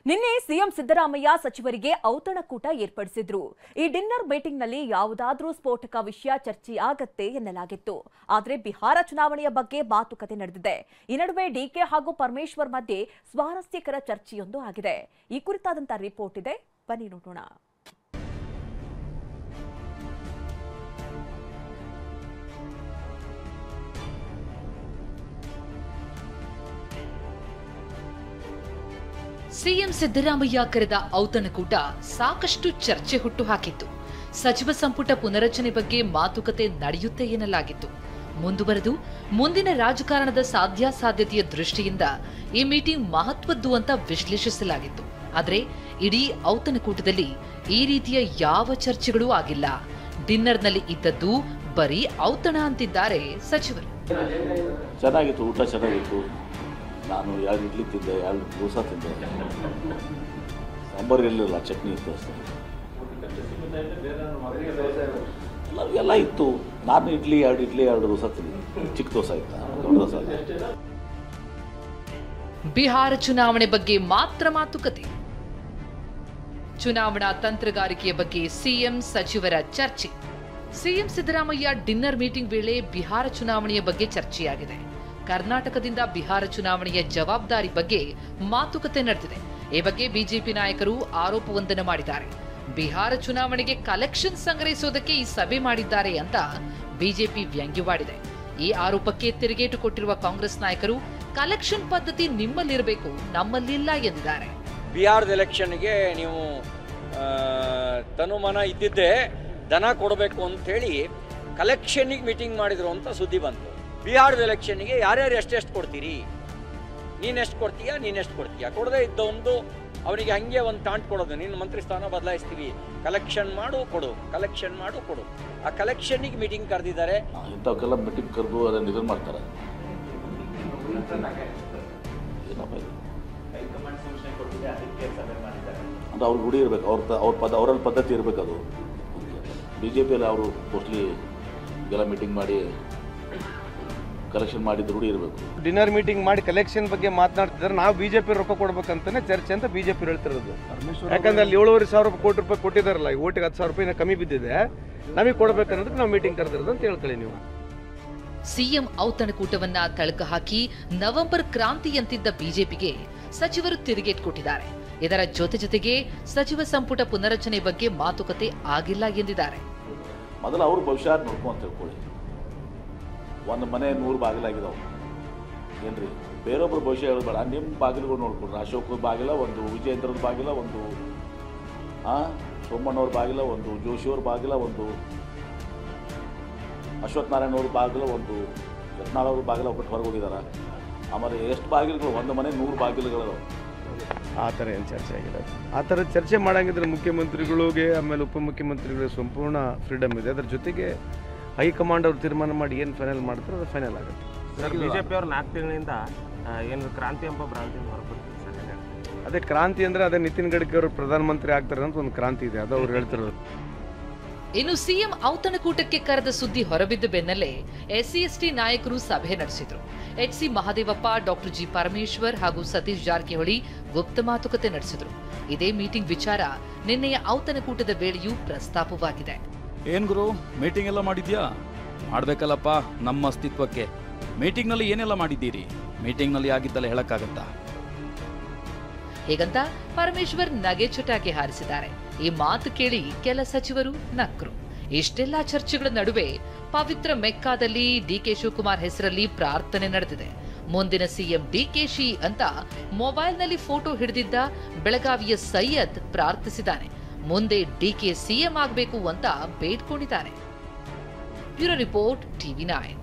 ನಿನ್ನೆ ಸಿಎಂ ಸಿದ್ದರಾಮಯ್ಯ ಸಚಿವರಿಗೆ ಔತಣಕೂಟ ಏರ್ಪಡಿಸಿದ್ರು. ಈ ಡಿನ್ನರ್ ಮೀಟಿಂಗ್ ನಲ್ಲಿ ಯಾವುದಾದ್ರೂ ಸ್ಫೋಟಕ ವಿಷಯ ಚರ್ಚೆಯಾಗತ್ತೆ ಎನ್ನಲಾಗಿತ್ತು. ಆದರೆ ಬಿಹಾರ ಚುನಾವಣೆಯ ಬಗ್ಗೆ ಮಾತುಕತೆ ನಡೆದಿದೆ. ಈ ನಡುವೆ ಡಿಕೆ ಹಾಗೂ ಪರಮೇಶ್ವರ್ ಮಧ್ಯೆ ಸ್ವಾರಸ್ಯಕರ ಚರ್ಚೆಯೊಂದು ಆಗಿದೆ. ಈ ಕುರಿತಾದಂತಹ ರಿಪೋರ್ಟ್ ಇದೆ, ಬನ್ನಿ ನೋಡೋಣ. ಸಿಎಂ ಸಿದ್ದರಾಮಯ್ಯ ಕರೆದ ಔತಣಕೂಟ ಸಾಕಷ್ಟು ಚರ್ಚೆ ಹುಟ್ಟುಹಾಕಿತ್ತು. ಸಚಿವ ಸಂಪುಟ ಪುನರಚನೆ ಬಗ್ಗೆ ಮಾತುಕತೆ ನಡೆಯುತ್ತೆ ಎನ್ನಲಾಗಿತ್ತು. ಮುಂದುವರೆದು ಮುಂದಿನ ರಾಜಕಾರಣದ ಸಾಧ್ಯಾಸಾಧ್ಯತೆಯ ದೃಷ್ಟಿಯಿಂದ ಈ ಮೀಟಿಂಗ್ ಮಹತ್ವದ್ದು ಅಂತ ವಿಶ್ಲೇಷಿಸಲಾಗಿತ್ತು. ಆದರೆ ಇಡೀ ಔತಣಕೂಟದಲ್ಲಿ ಈ ರೀತಿಯ ಯಾವ ಚರ್ಚೆಗಳೂ ಆಗಿಲ್ಲ. ಡಿನ್ನರ್ನಲ್ಲಿ ಇದ್ದದ್ದು ಬರೀ ಔತಣ ಅಂತಿದ್ದಾರೆ ಸಚಿವರು. ಚೆನ್ನಾಗಿತ್ತು, ಊಟ ಚೆನ್ನಾಗಿತ್ತು. ನಾನು 2 ಇಡ್ಲಿ ತಿಂದೆ, 2 ದೋಸೆ ತಿಂದೆ. ಸಾಂಬಾರು ಇರಲಿಲ್ಲ, ಚಟ್ನಿ ಇತ್ತು ಅಷ್ಟೇ. ಎಲ್ಲ ಇತ್ತು. ನಾನು 2 ಇಡ್ಲಿ 2 ದೋಸೆ ತಿಂದೆ. ಚಿಕ್ಕ ದೋಸೆ ಇತ್ತು, ದೊಡ್ಡ ದೋಸೆ ಇತ್ತು. ಬಿಹಾರ ಚುನಾವಣೆ ಬಗ್ಗೆ ಮಾತ್ರ ಮಾತುಕತೆ. ಚುನಾವಣಾ ತಂತ್ರಗಾರಿಕೆಯ ಬಗ್ಗೆ ಸಿಎಂ ಸಚಿವರ ಚರ್ಚೆ. ಸಿಎಂ ಸಿದ್ದರಾಮಯ್ಯ ಡಿನ್ನರ್ ಮೀಟಿಂಗ್ ವೇಳೆ ಬಿಹಾರ ಚುನಾವಣೆಯ ಬಗ್ಗೆ ಚರ್ಚೆಯಾಗಿದೆ. ಕರ್ನಾಟಕದಿಂದ ಬಿಹಾರ ಚುನಾವಣೆಯ ಜವಾಬ್ದಾರಿ ಬಗ್ಗೆ ಮಾತುಕತೆ ನಡೆದಿದೆ. ಈ ಬಗ್ಗೆ ಬಿಜೆಪಿ ನಾಯಕರು ಆರೋಪವೊಂದನ್ನು ಮಾಡಿದ್ದಾರೆ. ಬಿಹಾರ ಚುನಾವಣೆಗೆ ಕಲೆಕ್ಷನ್ ಸಂಗ್ರಹಿಸುವುದಕ್ಕೆ ಈ ಸಭೆ ಮಾಡಿದ್ದಾರೆ ಅಂತ ಬಿಜೆಪಿ ವ್ಯಂಗ್ಯವಾಡಿದೆ. ಈ ಆರೋಪಕ್ಕೆ ತಿರುಗೇಟು ಕೊಟ್ಟಿರುವ ಕಾಂಗ್ರೆಸ್ ನಾಯಕರು ಕಲೆಕ್ಷನ್ ಪದ್ಧತಿ ನಿಮ್ಮಲ್ಲಿರಬೇಕು, ನಮ್ಮಲ್ಲಿಲ್ಲ ಎಂದಿದ್ದಾರೆ. ಬಿಹಾರದ ಎಲೆಕ್ಷನ್ಗೆ ನೀವು ತನುಮನ ಇದ್ದಿದ್ದೇ ದನ ಕೊಡಬೇಕು ಅಂತ ಹೇಳಿ ಕಲೆಕ್ಷನ್ಗೆ ಮೀಟಿಂಗ್ ಮಾಡಿದ್ರು ಅಂತ ಸುದ್ದಿ ಬಂತು. ಬಿಹಾರದ ಎಲೆಕ್ಷನ್ಗೆ ಯಾರ್ಯಾರು ಎಷ್ಟೆಷ್ಟು ಕೊಡ್ತೀರಿ, ನೀನೆಷ್ಟು ಕೊಡ್ತೀಯಾ ಕೊಡದೇ ಇದ್ದವೊಂದು ಅವನಿಗೆ ಹಂಗೆ ಒಂದು ಟಾಂಟ್ ಕೊಡೋದು, ನಿನ್ನ ಮಂತ್ರಿ ಸ್ಥಾನ ಬದಲಾಯಿಸ್ತೀವಿ, ಕಲೆಕ್ಷನ್ ಮಾಡು ಕೊಡು. ಆ ಕಲೆಕ್ಷನ್ಗೆ ಮೀಟಿಂಗ್ ಕರೆದಿದ್ದಾರೆ. ಇಂಥವಕ್ಕೆಲ್ಲ ಮೀಟಿಂಗ್ ಕರೆದು ಅದನ್ನು ಇದನ್ನು ಮಾಡ್ತಾರೆ. ಅಂದರೆ ಅವ್ರಿಗೆ ರೂಢಿ ಇರಬೇಕು, ಅವರಲ್ಲಿ ಪದ್ಧತಿ ಇರಬೇಕು. ಅದು ಬಿ ಜೆ ಪಿಯಲ್ಲಿ ಅವರು ಮೋಸ್ಟ್ಲಿ ಇದೆಲ್ಲ ಮೀಟಿಂಗ್ ಮಾಡಿ ಕಲೆಕ್ಷನ್ ಮಾಡಿದ್ದು ರೂಢಿ ಇರಬೇಕು. ಡಿನ್ನರ್ ಮೀಟಿಂಗ್ ಮಾಡಿ ಕಲೆಕ್ಷನ್ ಬಗ್ಗೆ ಮಾತನಾಡ್ತಿದ್ದಾರೆ. ನಾವು ಬಿಜೆಪಿ ರೊಕ್ಕ ಕೊಡ್ಬೇಕಂತಾನೆ ಚರ್ಚೆ ಅಂತ ಬಿಜೆಪಿ ಹೇಳ್ತಿರೋದು. ಯಾಕಂದ್ರೆ ಅಲ್ಲಿ 7,500 ಕೋಟಿ ರೂಪಾಯಿ ಕೊಟ್ಟಿದ್ದಾರಲ್ಲ, ಈ ಓಟಿಗೆ 10,000 ರೂಪಾಯಿ ಕಮ್ಮಿ ಬಿದ್ದಿದೆ, ನಮಗೆ ಕೊಡ್ಬೇಕನ್ನೋದಕ್ಕೆ ನಾವು ಮೀಟಿಂಗ್ ಕರೆದಿರೋದು ಅಂತ ಹೇಳ್ಕೊಳ್ಳಿ ನೀವು. ಸಿಎಂ ಔತಣಕೂಟವನ್ನ ತಳಕ ಹಾಕಿ ನವೆಂಬರ್ ಕ್ರಾಂತಿ ಅಂತಿದ್ದ ಬಿಜೆಪಿಗೆ ಸಚಿವರು ತಿರುಗೇಟು ಕೊಟ್ಟಿದ್ದಾರೆ. ಇದರ ಜೊತೆಗೆ ಸಚಿವ ಸಂಪುಟ ಪುನರಚನೆ ಬಗ್ಗೆ ಮಾತುಕತೆ ಆಗಿಲ್ಲ ಎಂದಿದ್ದಾರೆ. ಮೊದಲು ಅವ್ರ ಭವಿಷ್ಯ ನೋಡ್ಕೊಂತ ತಿಳ್ಕೊಳ್ಳಿ. ಒಂದು ಮನೆ 100 ಬಾಗಿಲಾಗಿದ್ದಾವೆ ಏನ್ರಿ, ಬೇರೊಬ್ರು ಭವಿಷ್ಯ ಹೇಳಬೇಡ. ನಿಮ್ಮ ಬಾಗಿಲುಗಳು ನೋಡ್ಕೊಡ್ರಿ. ಅಶೋಕ್ ಬಾಗಿಲ ಒಂದು, ವಿಜಯೇಂದ್ರದ ಬಾಗಿಲ ಒಂದು, ಸೋಮಣ್ಣವ್ರ ಬಾಗಿಲ ಒಂದು, ಜೋಶಿಯವ್ರ ಬಾಗಿಲ ಒಂದು, ಅಶ್ವಥ್ ನಾರಾಯಣ ಅವ್ರ ಬಾಗಿಲ ಒಂದು, ಯತ್ನಾಳ್ ಅವ್ರ ಬಾಗಿಲ ಒಬ್ಬಟ್ಟು ಹೊರಗೆ ಹೋಗಿದ್ದಾರೆ. ಆಮೇಲೆ ಎಷ್ಟು ಬಾಗಿಲುಗಳು, ಒಂದು ಮನೆ 100 ಬಾಗಿಲುಗಳು. ಆ ಥರ ಏನು ಚರ್ಚೆ ಆಗಿದೆ. ಆ ಥರ ಚರ್ಚೆ ಮಾಡಂಗಿದ್ರೆ ಮುಖ್ಯಮಂತ್ರಿಗಳಿಗೆ ಆಮೇಲೆ ಉಪಮುಖ್ಯಮಂತ್ರಿಗಳಿಗೆ ಸಂಪೂರ್ಣ ಫ್ರೀಡಮ್ ಇದೆ. ಅದರ ಜೊತೆಗೆ ಹೈಕಮಾಂಡ್ ಅವರು ತೀರ್ಮಾನ ಮಾಡಿ ಏನು ಫೈನಲ್ ಮಾಡ್ತಾರೆ ಅದು ಫೈನಲ್ ಆಗುತ್ತೆ. ಬಿಜೆಪಿ ಅವ್ರು 4 ತಿಂಗಳಿಂದ ಏನು ಕ್ರಾಂತಿ ಎಂಬ ಭ್ರಾಂತಿಯಿಂದ ಹೊರಬರ್ತಾರೆ ಸರ್. ಅದೇ ಕ್ರಾಂತಿ ಅಂದರೆ ಅದೇ ನಿತಿನ್ ಗಡ್ಕರಿ ಅವರು ಪ್ರಧಾನಮಂತ್ರಿ ಆಗ್ತಾರೆ ಅಂತ ಒಂದು ಕ್ರಾಂತಿ ಇದೆ, ಅದು ಅವ್ರು ಹೇಳ್ತಿರೋದು. ಇನ್ನು ಸಿಎಂ ಔತಣಕೂಟಕ್ಕೆ ಕರೆದ ಸುದ್ದಿ ಹೊರಬಿದ್ದ ಬೆನ್ನಲ್ಲೇ SC/ST ನಾಯಕರು ಸಭೆ ನಡೆಸಿದ್ರು. HC Mahadevappa, doctor G Parameshwar ಹಾಗೂ ಸತೀಶ್ ಜಾರಕಿಹೊಳಿ ಗುಪ್ತ ಮಾತುಕತೆ ನಡೆಸಿದ್ರು. ಇದೇ ಮೀಟಿಂಗ್ ವಿಚಾರ ನಿನ್ನೆಯ ಔತಣಕೂಟದ ವೇಳೆಯೂ ಪ್ರಸ್ತಾಪವಾಗಿದೆ. ಏನ್ ಗುರು, ಮೀಟಿಂಗ್ ಎಲ್ಲ ಮಾಡಿದ್ಯಾ? ಮಾಡ್ಬೇಕಲ್ಲಪ್ಪ ನಮ್ಮ ಅಸ್ತಿತ್ವಕ್ಕೆ. ಮೀಟಿಂಗ್ನಲ್ಲಿ ಏನೆಲ್ಲ ಮಾಡಿದ್ದೀರಿ? ಮೀಟಿಂಗ್ನಲ್ಲಿ ಆಗಿದ್ದಲ್ಲ ಹೇಳಕ್ಕಾಗತ್ತಾ? ಹೀಗಂತ ಪರಮೇಶ್ವರ್ ನಗೆ ಚಟಾಕಿ ಹಾರಿಸಿದ್ದಾರೆ. ಈ ಮಾತು ಕೇಳಿ ಕೆಲ ಸಚಿವರು ನಕ್ರು. ಇಷ್ಟೆಲ್ಲ ಚರ್ಚೆಗಳ ನಡುವೆ ಪವಿತ್ರ ಮೆಕ್ಕಾದಲ್ಲಿ ಡಿಕೆ ಶಿವಕುಮಾರ್ ಹೆಸರಲ್ಲಿ ಪ್ರಾರ್ಥನೆ ನಡೆದಿದೆ. ಮುಂದಿನ ಸಿಎಂ ಡಿಕೆಶಿ ಅಂತ ಮೊಬೈಲ್ನಲ್ಲಿ ಫೋಟೋ ಹಿಡಿದಿದ್ದ ಬೆಳಗಾವಿಯ ಸೈಯದ್ ಪ್ರಾರ್ಥಿಸಿದ್ದಾನೆ. ಮುಂದೆ ಡಿಕೆ ಸಿಎಂ ಆಗಬೇಕು ಅಂತ ಬೇಡ್ಕೊಂಡಿದ್ದಾರೆ. Bureau report, TV9.